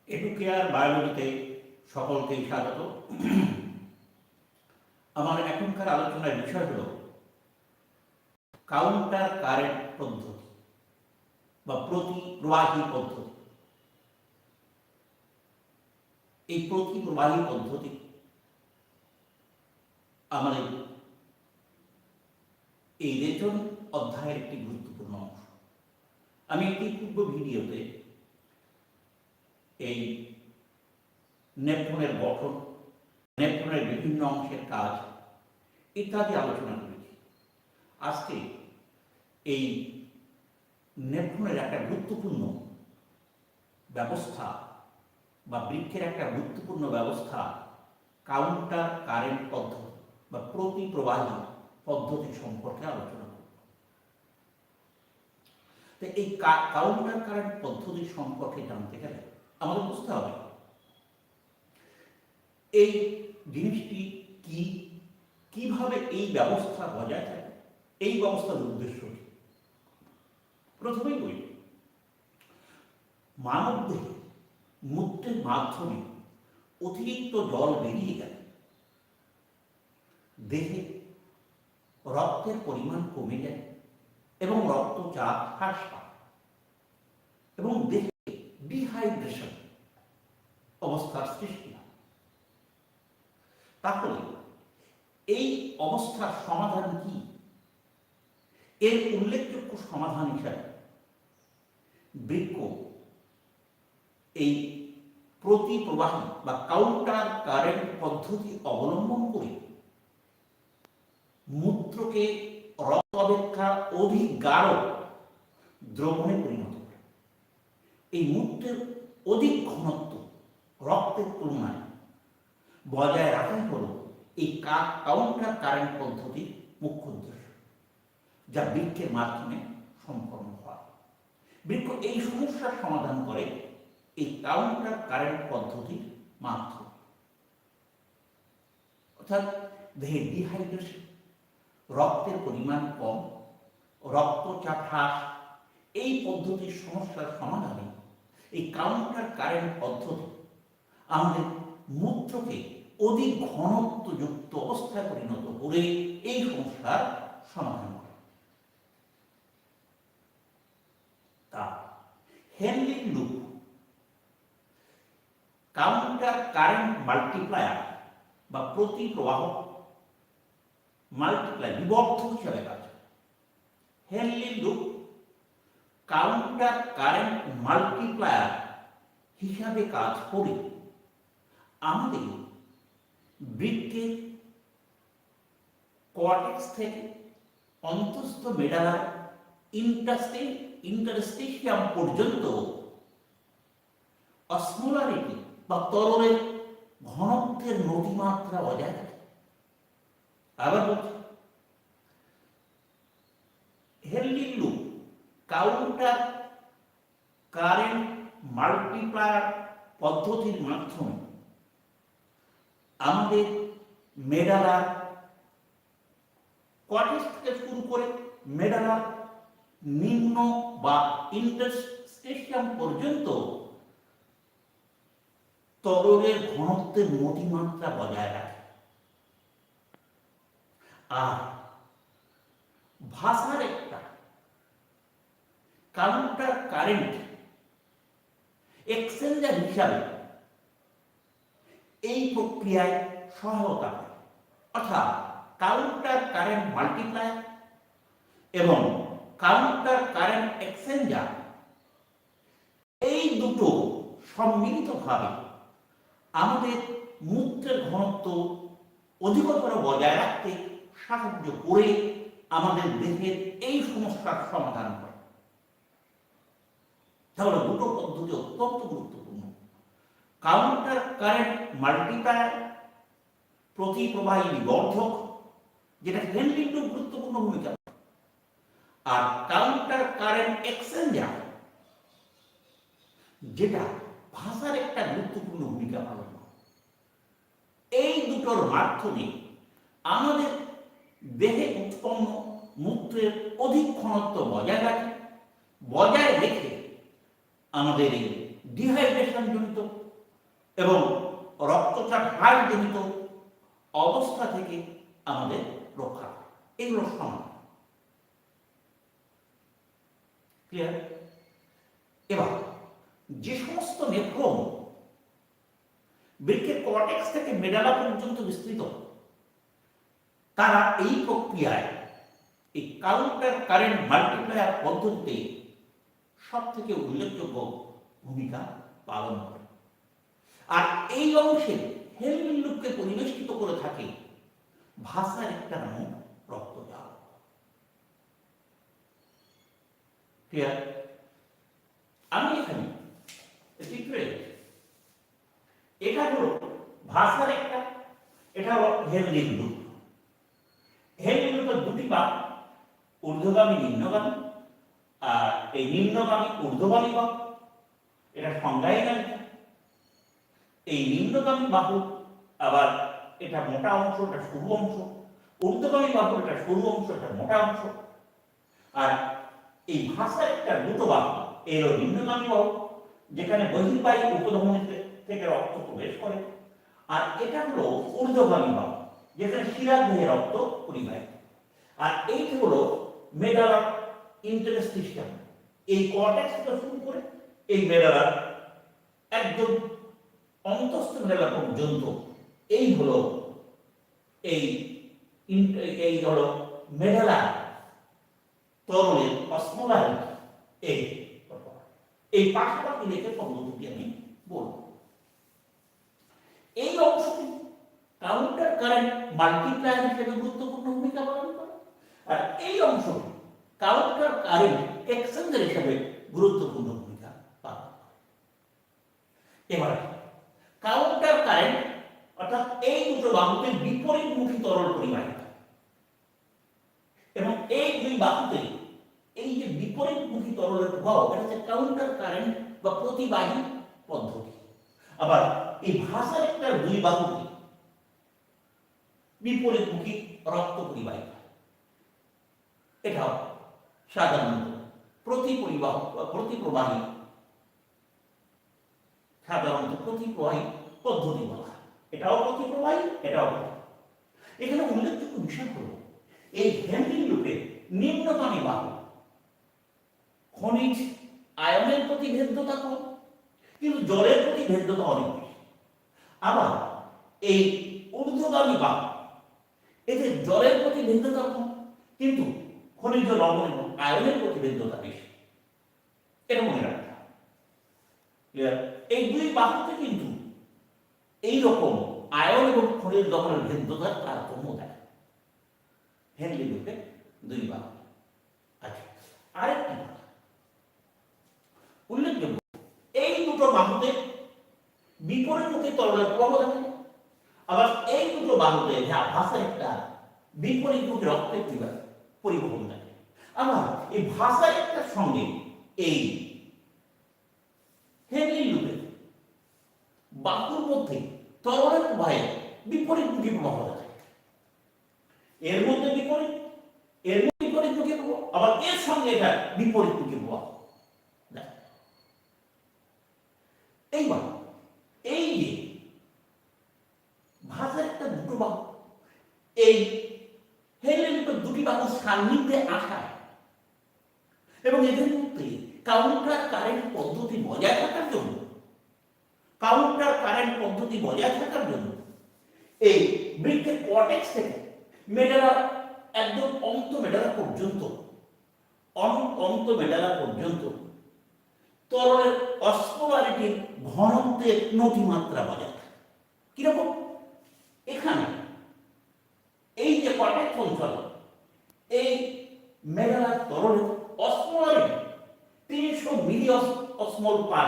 Educare বায়োলজিতে সকলকেই স্বাগত। আমার এখনকার আলোচনার বিষয় হল কাউন্টার কারেন্ট পদ্ধতি বা প্রতিপ্রবাহী পদ্ধতি। এই প্রতিপ্রবাহী পদ্ধতি আমাদের এই রেচন অধ্যায়ের একটি গুরুত্বপূর্ণ অংশ। আমি একটি পূর্ব ভিডিওতে এই নেফ্রনের গঠন, নেফ্রনের বিভিন্ন অংশের কাজ ইত্যাদি আলোচনা করেছি। আজকে এই নেফ্রনের একটা গুরুত্বপূর্ণ ব্যবস্থা বা বৃক্ষের একটা গুরুত্বপূর্ণ ব্যবস্থা কাউন্টার কারেন্ট পদ্ধতি বা প্রতিপ্রবাহী পদ্ধতি সম্পর্কে আলোচনা করব। তো এই কাউন্টার কারেন্ট পদ্ধতি সম্পর্কে জানতে গেলে আমাদের বুঝতে হবে এই জিনিসটি কি, কিভাবে এই ব্যবস্থা বজায় থাকে, এই ব্যবস্থার উদ্দেশ্য কি। প্রথমেই বলি, মানবদেহে মূত্রের মাধ্যমে অতিরিক্ত জল বেরিয়ে গেলে দেহে রক্তের পরিমাণ কমে যায় এবং রক্তচাপ হ্রাস পায় এবং দেহে ডিহাইড্রেশন অবস্থার সৃষ্টি হয়। তাহলে এই অবস্থার সমাধান কি? এর উল্লেখযোগ্য সমাধান হিসাবে বৃক্ক এই প্রতিপ্রবাহী বা কাউন্টার কারেন্ট পদ্ধতি অবলম্বন করে মূত্রকে রক্ত অপেক্ষা অধিক গাঢ় দ্রবণে পরিণত করে। এই মূত্রের অধিক ঘনত্ব রক্তের তুলনায় বজায় রাখাই হল এই কাউন্টার কারেন্ট পদ্ধতির মুখ্য উদ্দেশ্য, যা বৃক্ষের মাধ্যমে সম্পন্ন হয়। বৃক্ষ এই সমস্যার সমাধান করে এই কাউন্টার কারেন্ট পদ্ধতির মাধ্যমে। অর্থাৎ দেহে ডিহাইড্রেশন, রক্তের পরিমাণ কম, রক্তচাপ হ্রাস, এই পদ্ধতির সমস্যার সমাধানে এই কাউন্টার কারেন্ট পদ্ধতি আমাদের মূত্রকে অধিক ঘনত্বযুক্ত অবস্থায় পরিণত করে এই সমস্যার সমাধান করে। তা Henley loop counter current multiplier বা প্রতিপ্রবাহ মাল্টিপ্লায়ার বিবর্ধক হিসাবে কাজ করে। Henley loop counter current multiplier হিসাবে কাজ করে আমাদের বৃক্কের কর্টেক্স থেকে অন্তঃস্থ মেডালার ইন্টারস্টিশিয়াম পর্যন্ত অসমোলারিটি বা তরলের ঘনত্বের নতিমাত্রা বজায় থাকে। আবার বলছি, Henley loop counter current multiplier পদ্ধতির মাধ্যমে আমাদের মেডালার কর্টেক্স থেকে শুরু করে মেডালার নিম্ন বা ইন্টারস্টিশিয়াম পর্যন্ত তরলের ঘনত্বের নতিমাত্রা বজায় রাখে। আর ভাষার একটা কাউন্টার কারেন্ট এক্সচেঞ্জার হিসাবে এই প্রক্রিয়ায় সহায়তা করে। অর্থাৎ কাউন্টার কারেন্ট মাল্টিপ্লায়ার এবং কাউন্টার কারেন্ট এক্সচেঞ্জার এই দুটো সম্মিলিতভাবে আমাদের মূত্রের ঘনত্ব অধিকতর বজায় রাখতে সাহায্য করে আমাদের দেহের এই সমস্যার সমাধান করে। তাহলে দুটো পদ্ধতি অত্যন্ত গুরুত্বপূর্ণ। কাউন্টার কারেন্ট মাল্টিপ্লায়ার প্রতিপ্রবাহী বিবর্ধক, যেটা হেনলি লুপ গুরুত্বপূর্ণ ভূমিকা, আর কাউন্টার কারেন্ট এক্সচেঞ্জার যেটা ভাষার একটা গুরুত্বপূর্ণ ভূমিকা পালন করে। এই দুটোর মাধ্যমে আমাদের দেহে উৎপন্ন মূত্রের অধিক ঘনত্ব বজায় রেখে আমাদের এই ডিহাইড্রেশন জনিত এবং রক্তচাপ হ্রাস জনিত অবস্থা থেকে আমাদের রক্ষা করে। এগুলো সমান। ক্লিয়ার? এবার যে সমস্ত নেফ্রন বৃক্কের কর্টেক্স থেকে মেডালা পর্যন্ত বিস্তৃত, তারা এই প্রক্রিয়ায় এই কাউন্টার কারেন্ট মাল্টিপ্লায়ার পদ্ধতিতে সব থেকে উল্লেখযোগ্য ভূমিকা পালন করে। আর এই অংশে হেলমিন লুপকে পরিবেষ্টিত করে থাকে ভাসার একটা নামক রক্তজাল। ক্লিয়ার? আমি এখানে চিত্রে এটা হলো ভাসার একটা, এটা হলো হেলমিন লুপ। হেলমিন লুপের দুটি বাঁক, ঊর্ধ্বগামী নিম্নগামী, আর এই নিম্নগামী ঊর্ধ্বগামী বাঁক, এটা সংজ্ঞায় জানি। এই নিম্নগামী বাহু আবার এটা মোটা অংশ, এটা সরু অংশ, ঊর্ধ্বগামী বাহু এটা সরু অংশ, এটা মোটা অংশ। আর এই ভাষার একটা দুটো বাহু, এর নিম্নগামী বাহু যেখানে বহির্বাহী উপধমনী থেকে রক্ত প্রবেশ করে, আর এটা হলো ঊর্ধ্বগামী বাহু যেখানে শিরাগ্রহে রক্ত পরিবাহিত। আর এইটা হলো মেডালার ইন্টারস্টিশিয়াম। এই কর্টেক্স থেকে শুরু করে এই মেডালার একদম অন্তস্থ মেডালা পর্যন্ত এই হলো এই হলো মেডালা তরলের অসমলার এই পাশাপাশি রেখে পদ্ধতি আমি বলব। এই অংশটি কাউন্টার কারেন্ট মাল্টিপ্লায়ার হিসেবে গুরুত্বপূর্ণ ভূমিকা পালন করে, আর এই অংশটি কাউন্টার কারেন্ট এক্সচেঞ্জার হিসেবে গুরুত্বপূর্ণ ভূমিকা পালন করে। এবার কাউন্টার কারেন্ট অর্থাৎ এই দুটো বাহুতে বিপরীতমুখী তরল পরিবাহিত, এবং এই দুই বাহুতে এই যে বিপরীতমুখী তরলের প্রভাব, এটা হচ্ছে কাউন্টার কারেন্ট বা প্রতিবাহী পদ্ধতি। আবার এই ভাষার একটা দুই বাহুতে বিপরীতমুখী রক্ত পরিবাহিত, এটাও সাধারণত প্রতিপ্রবাহী সাধারণত প্রতিপ্রবাহী পদ্ধতি বলা হয়। এটাও প্রতিপ্রবাহী, এটাও। এখানে উল্লেখযোগ্য বিষয় হল এই হেলমিন লুপের নিম্নগামী বাহু খনিজ আয়নের প্রতি ভেদ্যতা কম, কিন্তু জলের প্রতি ভেদ্যতা অনেক বেশি। আবার এই ঊর্ধ্বগামী বাহু এতে জলের প্রতি ভেদ্যতা কম, কিন্তু খনিজ লবণ এবং আয়নের প্রতি ভেদ্যতা বেশি। এটা মনে রাখতে হবে। এই দুই বাহুতে কিন্তু এইরকম আয়ন এবং খনিজ লবণের ভেদ্যতার তারতম্য দেয় হেনরি লুপে দুই বাহু। আচ্ছা, আরেকটি কথা উল্লেখযোগ্য, এই দুটো বাহুতে বিপরীতমুখী তরলের প্রবাহ থাকে, আবার এই দুটো বাহুতে ভাষার একটা বিপরীতমুখী রক্তের পরিবহন থাকে। আবার এই ভাষার একটার সঙ্গে এই হেনরি লুপের বাহুর মধ্যে তরলের প্রবাহে বিপরীতমুখী প্রবাহ থাকে। এর মধ্যে বিপরীতমুখী প্রবাহ, আবার এর সঙ্গে এটা বিপরীতমুখী প্রবাহ। এইবার এই যে ভাষার একটা দুটো বাহু, এই হেনরি লুপের দুটি বাহু সান্নিধ্যে আসায় এবং এদের মধ্যে কাউন্টার কারেন্ট পদ্ধতি বজায় থাকার জন্য এই বৃক্কের কর্টেক্স থেকে মেডালা একদম অন্ত মেডালা পর্যন্ত তরলের অসমোলারিটির ঘনত্বের নতিমাত্রা বজায় থাকে। কিরকম? এখানে এই যে কর্টেক্স অঞ্চল, এই মেডালার তরলের অসমোলারিটি 300 মিলি অসমোল পার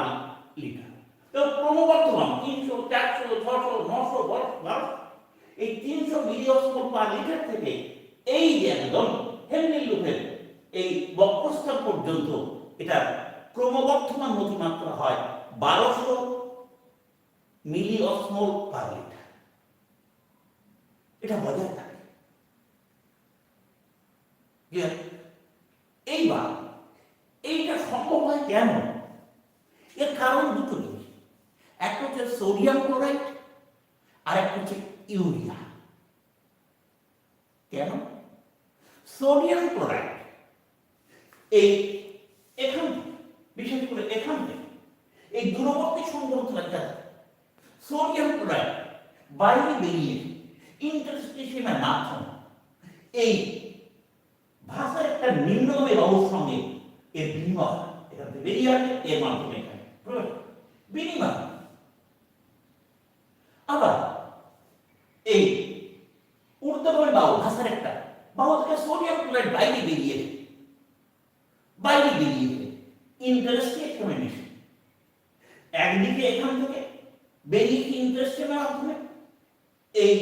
লিটার। ক্রমবর্ধমান 300, 400, 600, 900, 1200, এই 300 মিলি অসমোল পার লিটার থেকে এই যে একদম হেনরি লুপের এই বক্ষস্থল পর্যন্ত এটা ক্রমবর্ধমান নতিমাত্রা হয় 1200 মিলি অসমোল পার লিটার। এটা বজায় থাকে। এইবার এইটা সম্ভব হয় কেন? এর কারণ দুটো। সোডিয়াম ক্লোরাইড, আর একটা হচ্ছে ইউরিয়া। কেন? সোডিয়াম ক্লোরাইড এই এখান থেকে, বিশেষ করে এখান থেকে এই দূরবর্তী সংবর্ধ সোডিয়াম ক্লোরাইড বাইরে বেরিয়ে ইন্টারস্টিশিয়ামের মাধ্যমে এই ভাষার একটা নিম্নগামী বাহুর সঙ্গে এর বিনিময় এখান থেকে বেরিয়ে আসে, এর মাধ্যমে এখানে বিনিময়। আবার এই ঊর্ধ্বগামী বাহু ভাষার একটা বাহু থেকে সোডিয়াম ক্লোরাইড বাইরে বেরিয়ে ইন্টারস্টিশিয়ামে মিশে একদিকে এখান থেকে বেরিয়ে ইন্টারস্টিশিয়ামের মাধ্যমে এই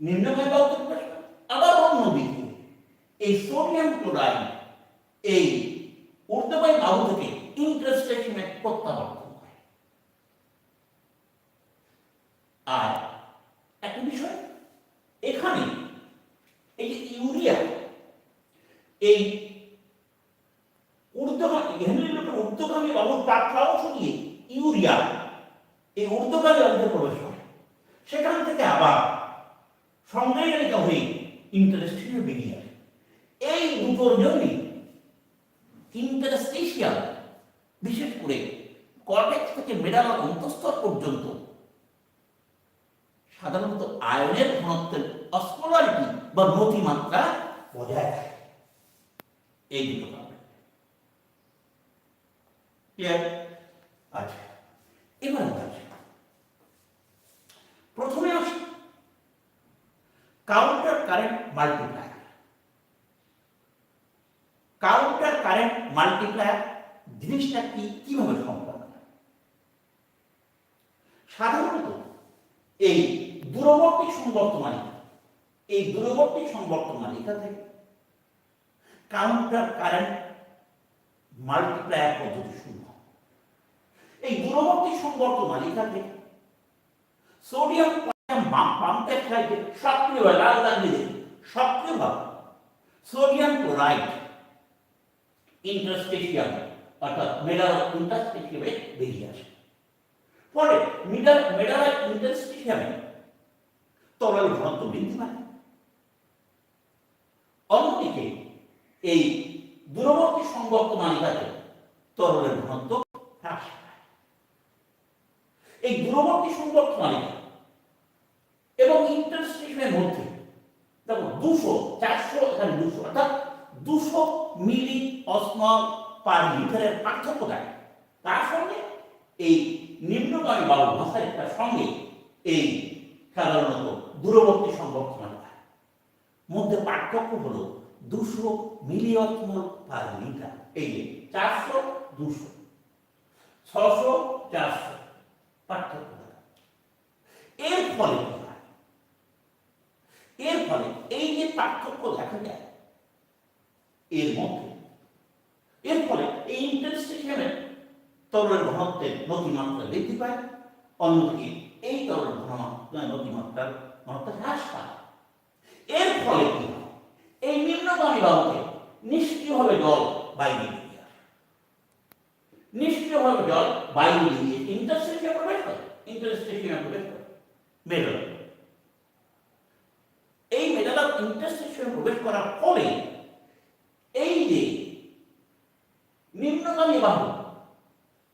নিম্নগামী বাহুতে প্রবেশ করে, আবার অন্যদিকে এই সোডিয়াম ক্লোরাইড এই ঊর্ধ্বগামী বাহু থেকে ইন্টারস্টিশিয়ামে প্রত্যাবর্তন করে। আর একটা বিষয় এখানে এই যে ইউরিয়া এই ঊর্ধ্বগামী বাহুর প্রাপ্ত অংশ দিয়ে ইউরিয়া এই ঊর্ধ্বগামী অংশে প্রবেশ করে, সেখান থেকে আবার সংজ্ঞায়িত হয়ে ইন্টারস্টিশিয়ামে বেরিয়ে আসে। এই দুটোর জন্যই ইন্টারস্টিশিয়াম, বিশেষ করে কর্টেক্স থেকে মেডালার অন্তঃস্তর পর্যন্ত সাধারণত আয়নের ঘনত্বের অস্মলারিটি বা নতিমাত্রা বজায় থাকে। এই দুটো কারণে ক্লিয়ার? আচ্ছা, এবার প্রথমে আসি counter current multiplier. Counter current multiplier জিনিসটা কি, কিভাবে সম্ভব? সাধারণত এই দূরবর্তী সংবর্ত মালিকা থেকে কাউন্টার কারেন্ট মাল্টিপ্লায়ার পদ্ধতি শুরু হয়। এই দূরবর্তী সংবর্ত মালিকা থেকে সোডিয়াম পাম্পের সাইডে সক্রিয়ভাবে লাল দাগ দিয়ে সক্রিয়ভাবে সোডিয়াম ক্লোরাইড ইন্টারস্টিশিয়াম অর্থাৎ মেডালার ইন্টারস্টিশিয়ামে বেরিয়ে আসে। পরে মেডালার ইন্টারস্টিশিয়ামে তরল ঘনত্ব বৃদ্ধি পায়। অন্যদিকে এই দূরবর্তী সংবর্ত মালিকাতে তরলের ঘনত্ব হ্রাস পায়। এই দূরবর্তী সংবর্ত মালিকা এবং ইন্টারস্টিশিয়ামের মধ্যে দেখো 200, 400, এখানে 200 অর্থাৎ 200 মিলি অস্মল পার লিটারের পার্থক্য থাকে। তার সঙ্গে এই নিম্নগামী বায়ু ভাষার একটা সঙ্গে এই সাধারণত দূরবর্তী সংবর্ত মালিকা মধ্যে পার্থক্য হলো 200 মিলি অস্মল পার লিটার। এই যে 400, 200, 600, 400 পার্থক্য। এর ফলে এই যে পার্থক্য দেখা যায় এর ফলে এই ইন্টারস্টিশিয়ামের তরলের ঘনত্বের নতিমাত্রা বৃদ্ধি পায়, অন্যদিকে এই তরল নতিমাত্রার ঘনত্ব হ্রাস পায়। এর ফলে কি হয়? এই নিম্নগামী বাহুতে নিষ্ক্রিয়ভাবে জল বাইরে বেরিয়ে আসে। নিষ্ক্রিয়ভাবে জল বাইরে বেরিয়ে ইন্টারস্টিশিয়ামে প্রবেশ করে। এই মেডালার ইন্টারস্টিশিয়ামে প্রবেশ করার ফলে এই যে নিম্নগামী বাহু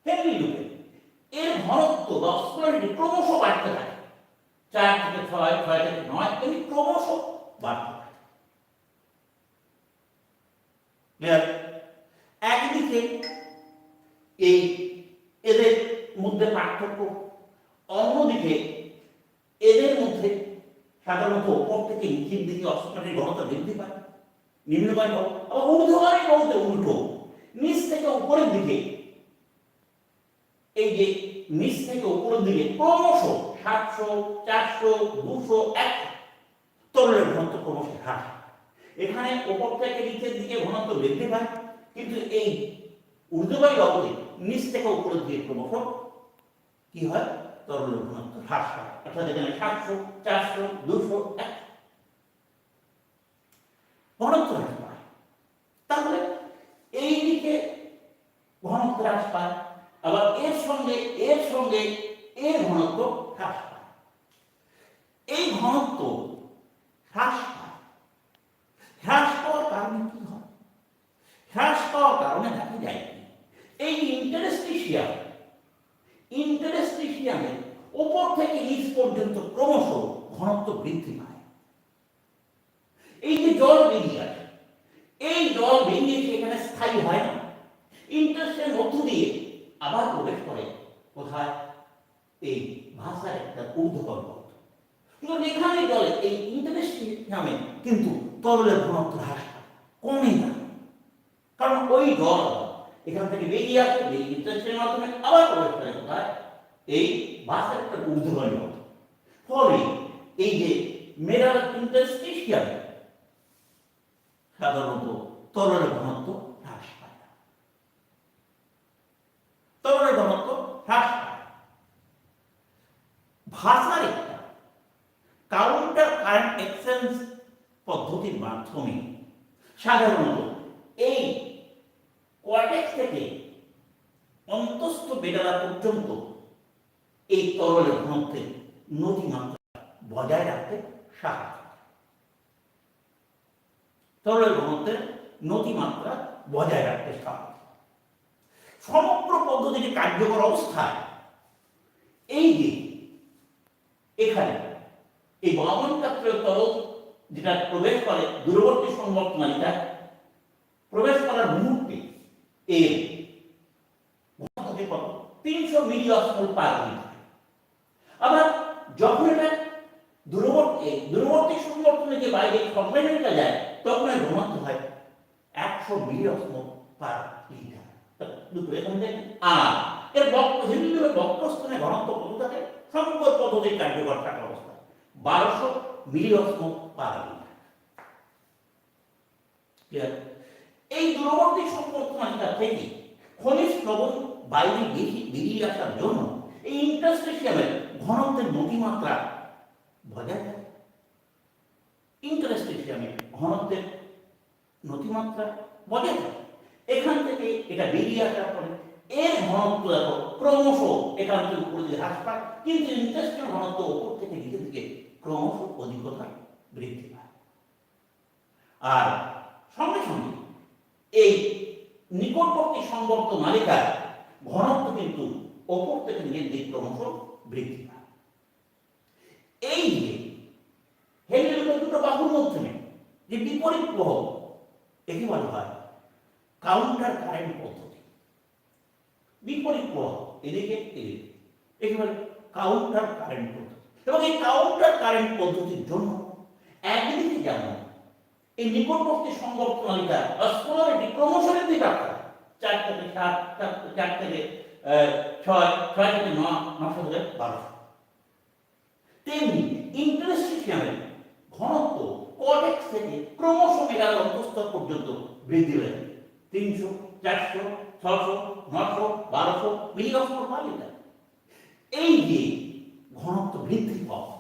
হেনরি লুপে এর ঘনত্ব বা অস্মলারিটি ক্রমশ বাড়তে থাকে। 4 থেকে 6, 6 থেকে 9 এমনি ক্রমশ বাড়তে থাকে। একদিকে এই এদের মধ্যে পার্থক্য, অন্যদিকে এদের মধ্যে সাধারণত উপর থেকে নিচের দিকে অস্মলারিটির ঘনত্ব বৃদ্ধি পায়। নিম্নগামী বাহু আবার ঊর্ধ্বগামী বাহুতে উল্টো, নিচ থেকে উপরের দিকে এই যে নিচ থেকে উপরের দিকে ক্রমশ 700, 400, 200, 100 তরলের ঘনত্ব ক্রমশ হ্রাস। এখানে উপর থেকে নিচের দিকে ঘনত্ব বৃদ্ধি পায়, কিন্তু এই ঊর্ধ্বগামী বাহুতে নিচ থেকে উপরের দিকে ক্রমশ কি হয়? তরলের ঘনত্ব হ্রাস পায়। অর্থাৎ এখানে 700, 400, 200, 100 ঘনত্ব হ্রাস পায়। তাহলে এই দিকে ঘনত্ব হ্রাস পায়, আবার এর সঙ্গে এর ঘনত্ব হ্রাস পায়। এই ঘনত্ব হ্রাস পায়। হ্রাস পাওয়ার কারণে কি হয়? হ্রাস পাওয়ার কারণে দেখা যায় এই ইন্টারেস্টিশিয়ামের উপর থেকে নিচ পর্যন্ত ক্রমশ ঘনত্ব বৃদ্ধি পায়। এই যে জল বেরিয়ে আসে, এই জল বেরিয়ে এসে এখানে স্থায়ী হয় না, ইন্টারেস্টের মধ্য দিয়ে আবার প্রবেশ করে কোথায়? এই ভাষার একটা ঊর্ধ্বতন পথ। কিন্তু এখানে জলে এই ইন্টারেস্টিশিয়ামে কিন্তু তরলের ঘনত্ব হ্রাস পায়, কমে না। কারণ ওই জল এখান থেকে বেরিয়ে আসে, ইন্টারেস্টের মাধ্যমে আবার প্রবেশ করে কোথায়? এই ভাষার একটা ঊর্ধ্বতন পথ। ফলে এই যে মেটাল ইন্টারস্টিশিয়াম সাধারণত তরলের ঘনত্ব হ্রাস পায় না। তরলের ঘনত্ব হ্রাস পায়। ভাষার একটা কাউন্টার কারেন্ট এক্সচেঞ্জ পদ্ধতির মাধ্যমে সাধারণত এই কোয়ার্টেক্স থেকে অন্তস্থ বেডালা পর্যন্ত এই তরলের ঘনত্বের নতিমাত্রা বজায় রাখতে সাহায্য করে। তরলের ঘনত্বের নতিমাত্রা বজায় রাখতে সাহায্য করে। সমগ্র পদ্ধতিটি কার্যকর অবস্থায় এই যে এখানে এই বহনকাত্রীয় তরল যেটা প্রবেশ করে দূরবর্তী সংবর্ধনালিকা, প্রবেশ করার মুহূর্তে এর ঘনত্ব কত? 300 মিলি অস্মল পার লিটার। আবার যখন এটা দূরবর্তী সংবর্ধনালিকার বাইরে সম্মেলনটা যায় তখন এর ঘনত্ব হয় 100 মিলি অস্মল পার লিটার। আর এর বক্ষস্থনে ঘনত্ব কত থাকে? সংকর পদ্ধতির কার্যকর থাকা অবস্থায় 1200 মিলি অস্মল পার লিটার। এই দূরবর্তী সংবর্ধনালিকা থেকে খনিজ লবণ বাইরে বেরিয়ে আসার জন্য এই ইন্টারস্টিশিয়ামের ঘনত্বের নতিমাত্রা বজায় থাকে। ইন্টারস্টিশিয়ামের ঘনত্বের নতিমাত্রা বজায় থাকে। এখান থেকে এটা বেরিয়ে আসার পরে এর ঘনত্ব দেখো ক্রমশ এখান থেকে উপরে দিকে হ্রাস পায়, কিন্তু ইন্টারস্টিশিয়াম ঘনত্ব উপর থেকে নিচের দিকে ক্রমশ অধিকতা বৃদ্ধি পায়। আর সঙ্গে সঙ্গে এই নিকটবর্তী সংবর্ত মালিকার ঘনত্ব কিন্তু ওপর থেকে নিচের দিকে ক্রমশ বৃদ্ধি পায়। এই যে হেলিওজের দুটো বাহুর মধ্যে যে বিপরীত প্রবাহ, একে বলা হয় কাউন্টার কারেন্ট পদ্ধতি। বিপরীত প্রবাহ এদিকে একেবারে কাউন্টার কারেন্ট পদ্ধতি। এবং এই কাউন্টার কারেন্ট পদ্ধতির জন্য একদিকে যেমন এই নিকটবর্তী সংবর্ধনালিকা স্কলারিটি ক্রমশ বৃদ্ধি পাচ্ছে, 4 থেকে 7, 4 থেকে 6, 6 থেকে 9, 9 থেকে 12। তেমনি ইন্টারস্টিশিয়ামের ঘনত্ব কোয়ার্টেক্স থেকে ক্রমশ মেগার অন্তঃস্তর পর্যন্ত বৃদ্ধি পেয়েছে। 300, 400, 600, 900, 1200 মিলি অস্মল পার লিটার। এই যে ঘনত্ব বৃদ্ধি পাওয়া,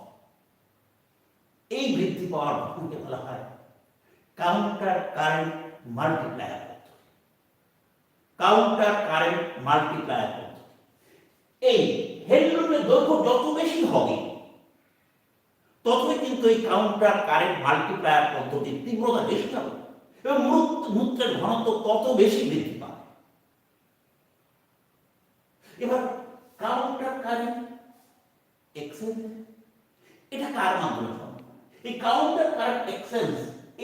এই বৃদ্ধি পাওয়ার ঘটনাকে বলা হয় কাউন্টার কারেন্ট মাল্টিপ্লায়ার পদ্ধতি। কাউন্টার কারেন্ট মাল্টিপ্লায়ার পদ্ধতি। এই হেলিওজের দৈর্ঘ্য যত বেশি হবে ততই কিন্তু এই কাউন্টার কারেন্ট মাল্টিপ্লায়ার পদ্ধতির তীব্রতা বেশি হবে এবং মূত্রের ঘনত্ব তত বেশি বৃদ্ধি পাবে। এবার কাউন্টার কারেন্ট এক্সচেঞ্জ এটা কার মাধ্যমে সম্ভব? এই কাউন্টার কারেন্ট এক্সচেঞ্জ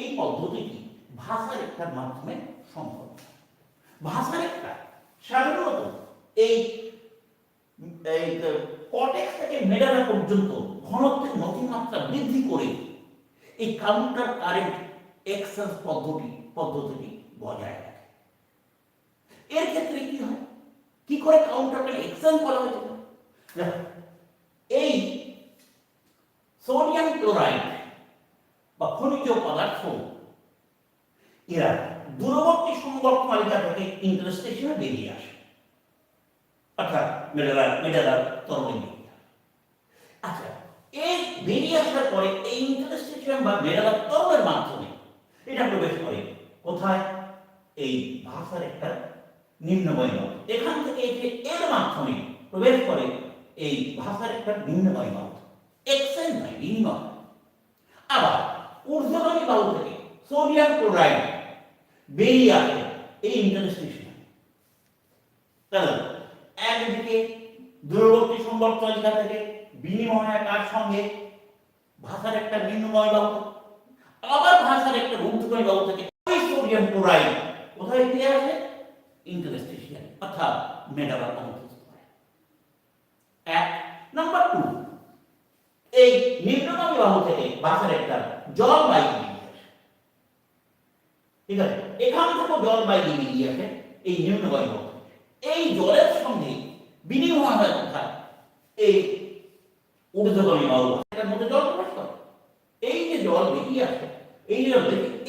এই পদ্ধতিটি ভাষার একটার মাধ্যমে সম্ভব। ভাষার একটা সাধারণত এই কর্টেক্স থেকে মেডালা পর্যন্ত ঘনত্বের নতিমাত্রা বৃদ্ধি করে এই কাউন্টার কারেন্ট এক্সচেঞ্জ পদ্ধতিটি বজায় রাখে। এর ক্ষেত্রে কি হয়? কি করে কাউন্টার কারেন্ট এক্সচেঞ্জ করা হয়েছে? এই সোডিয়াম ক্লোরাইড বা খনিজ পদার্থ এরা দূরবর্তী সংবর্ধনালিকা থেকে ইন্টারস্টিশিয়ামে বেরিয়ে আসে, অর্থাৎ মেডালার তরলে বেরিয়ে আসে। আচ্ছা, এই বেরিয়ে আসার পরে এই ইন্টারস্টিশিয়াম বা মেডালার তরলের মাধ্যমে এটা প্রবেশ করে কোথায়? এই ভাষার একটা নিম্নবয়ন। এখান থেকে এর মাধ্যমে প্রবেশ করে এই ভাষার একটা নিম্নগামী বাহু, এক্সচেঞ্জ হয়, বিনিময়। আবার ঊর্ধ্বগামী বাহু থেকে সোডিয়াম ক্লোরাইড বেরিয়ে আসে এই ইন্টারস্টিশিয়াল। তাহলে একদিকে দূরবর্তী সংবর্তনিকা থেকে বিনিময় হয় কার সঙ্গে? ভাষার একটা নিম্নগামী বাহু, আবার ভাষার একটা ঊর্ধ্বগামী বাহু থেকে ওই সোডিয়াম ক্লোরাইড কোথায় ফিরে আসে? ইন্টারস্টিশিয়াল অর্থাৎ মেডালার অন্তঃস্থলে। এক নাম্বার 2, এই নিম্নগামী বাহু থেকে ভাষার একটা জলবায়ু বেরিয়ে আসে। ঠিক আছে, এখান থেকে জলবায়ু বেরিয়ে আসে এই নিম্নগামী বাহু। এই জলের সঙ্গে বিনিময় হয় কোথায়? এই ঊর্ধ্বগামী বাহু, এটার মধ্যে জল প্রবেশ করে। এই যে জল বেরিয়ে আসে,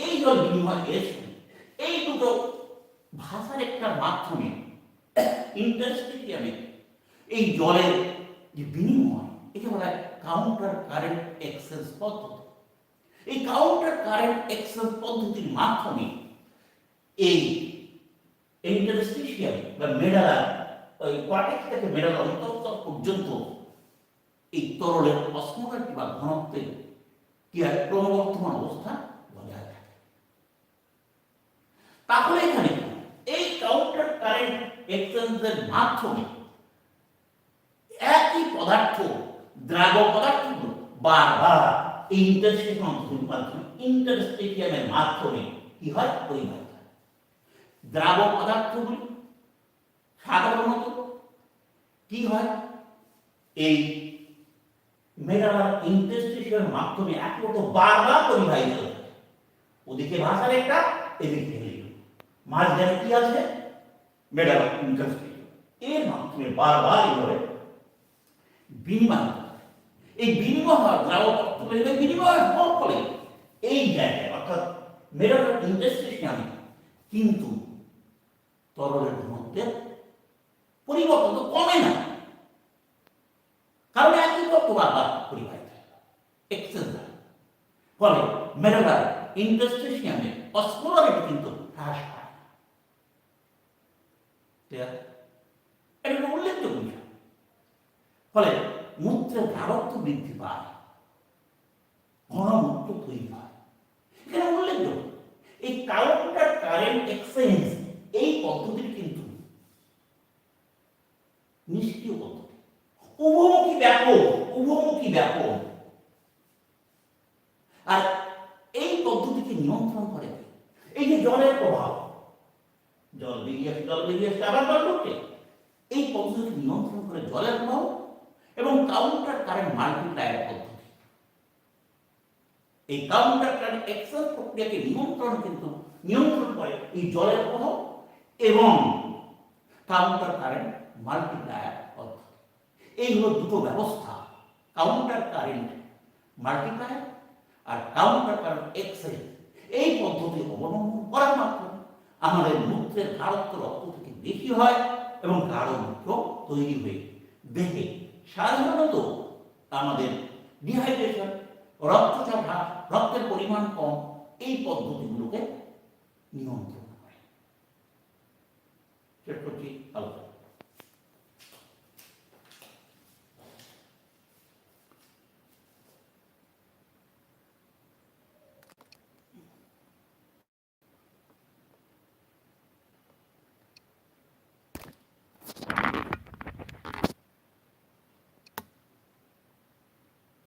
এই জল বিনিময় এসে এই দুটো ভাষার একটা মাধ্যমে ইন্টারস্টিশিয়ামে এই জলের যে বিনিময়, একে বলা হয় কাউন্টার কারেন্ট এক্সচেঞ্জ পদ্ধতি। এই কাউন্টার কারেন্ট এক্সচেঞ্জ পদ্ধতির মাধ্যমে এই ইন্টারস্টিশিয়াম বা মেডালার ওই কর্টেক্স থেকে মেডালার অন্তঃস্থল পর্যন্ত এই তরলের অসমতাটি বা ঘনত্বের কি হয়? ক্রমবর্ধমান অবস্থা বজায় থাকে। তাহলে এখানে এই কাউন্টার কারেন্ট এক্সচেঞ্জের মাধ্যমে একই পদার্থ, দ্রাবক পদার্থগুলো বারবার এই ইন্টারস্টিশিয়ামের মাধ্যমে কি হয়? পরিবাহিত হয়। দ্রাবক পদার্থগুলি সাধারণত কি হয়? এই মেডালার ইন্টারস্টিশিয়ামের মাধ্যমে একমত বারবার পরিবাহিত হয়। ওদিকে ভাষার একটা, এদিকে মাঝখানে কি আছে? মেডালার ইন্টারস্টিশিয়াম। এর মাধ্যমে বারবার এইভাবে বিনিময়। এই বিনিময় হয় দ্রাবক পদার্থ বিনিময় হওয়ার ফলে এই জায়গায় অর্থাৎ মেডালার ইন্টারস্টিশিয়ামে কিন্তু তরলের ঘনত্বের পরিবর্তন তো কমে না, কারণ একই তত্ত্ব বারবার পরিবাহিত এক্সচেঞ্জ হয়। ফলে মেডালার ইন্টারস্টিশিয়ামে অসমোলারিটি কিন্তু হ্রাস পায় না। এটা উল্লেখযোগ্য বিষয়। ফলে মূত্রের ধারত্ব বৃদ্ধি পায়, ঘনমূত্র তৈরি হয়। এখানে উল্লেখযোগ্য এই কাউন্টার কারেন্ট এক্সচেঞ্জ এই পদ্ধতির কিন্তু নিষ্ক্রিয় পদ্ধতি, উভমুখী ব্যাপক। আর এই পদ্ধতিকে নিয়ন্ত্রণ করে এই যে জলের প্রভাব, জল বেরিয়ে আসছে আবার জল ঢুকছে, এই পদ্ধতিকে নিয়ন্ত্রণ করে জলের প্রভাব এবং কাউন্টার কারেন্ট মাল্টিপ্লায়ার পদ্ধতি। এই কাউন্টার কারেন্ট এক্সচেঞ্জ প্রক্রিয়াকে নিয়ন্ত্রণ করে এই জলের প্রভাব এবং কাউন্টার কারেন্ট মাল্টিপ্লায়ার পদ্ধতি। এই হলো দুটো ব্যবস্থা, কাউন্টার কারেন্ট মাল্টিপ্লায়ার আর কাউন্টার কারেন্ট এক্সচেঞ্জ। এই পদ্ধতি অবলম্বন করার মাধ্যমে আমাদের মূত্রের গাঢ়ত্ব রক্ত থেকে বেশি হয় এবং গাঢ় মূত্র তৈরি হয়ে দেহে সাধারণত আমাদের ডিহাইড্রেশন, রক্তচাপ হ্রাস, রক্তের পরিমাণ কম, এই পদ্ধতিগুলোকে নিয়ন্ত্রণ করে। শেষ করছি।